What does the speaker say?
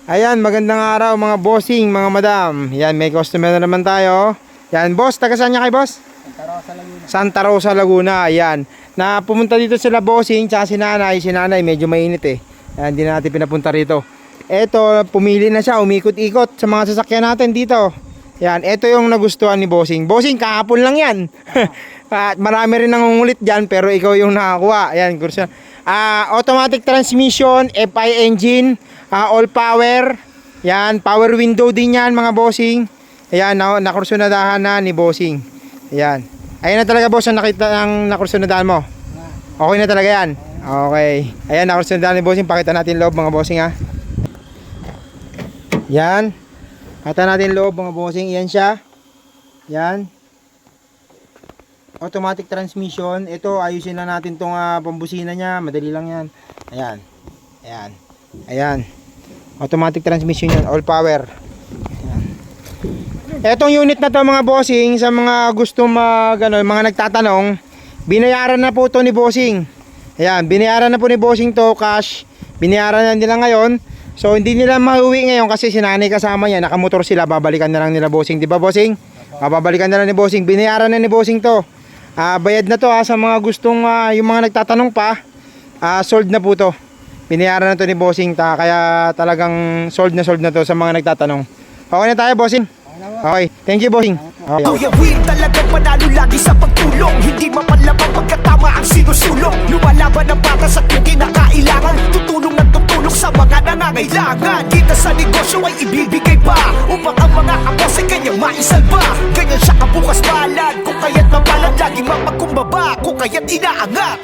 Ayan, magandang araw mga bossing, mga madam. Yan, may customer na naman tayo. Yan, boss, taga saan niya kay boss? Santa Rosa, Laguna. Santa Rosa, Laguna. Ayan, na pumunta dito sila bossing, tsaka si nanay medyo mainit eh. Ayan, hindi na natin pinapunta rito. Eto, pumili na siya, umikot-ikot sa mga sasakyan natin dito. Yan, eto yung nagustuhan ni bossing. Bossing, kahapon lang yan. Marami rin nangungulit dyan, pero ikaw yung nakakuha. Ayan, kurso. Automatic transmission, FI engine, all power. Yan, power window din yan mga bossing. Ayan, nakursunadahan na ni bossing. Ayan. Ayan na talaga boss ang nakita ng nakursunadahan mo. Okay na talaga yan. Okay. Ayan, nakursunadahan ni bossing. Pakita natin loob mga bossing ha. Yan. Pakita natin loob mga bossing. Yan siya. Yan. Automatic transmission. Ito, ayusin lang natin tong pambusina niya. Madali lang yan. Ayan. Ayan. Ayan. Automatic transmission yan. All power. Ayan. Etong unit na to mga bossing, sa mga gusto mga nagtatanong, binayaran na po to ni bossing. Ayan. Binayaran na po ni bossing to. Cash. Binayaran na nila ngayon. So, hindi nila mauwi ngayon kasi si nanay kasama niya. Nakamotor sila. Babalikan na lang nila bossing. Diba bossing? Babalikan na lang ni bossing. Binayaran na ni bossing to. Bayad na to sa mga gustong yung mga nagtatanong pa, sold na po to. Binayaran na to ni bossing kaya talagang sold na to sa mga nagtatanong. Okay na tayo bossing? Okay, thank you bossing. Okay. Kuya Will talagang panalo lagi sa pagtulong. Hindi mapanlamang pagkatama ang sinusulong. Lumalaban ng patas at yung kinakailangan. Tutulong ng tutulong sa mga nangangailangan. Kita sa negosyo ay ibibigay pa upang ang mga kapos ay kanyang maisalba. Ganyan siya kabukas palad, kung kaya't mapalad laging mapagkumbaba, kung kaya't inaangat.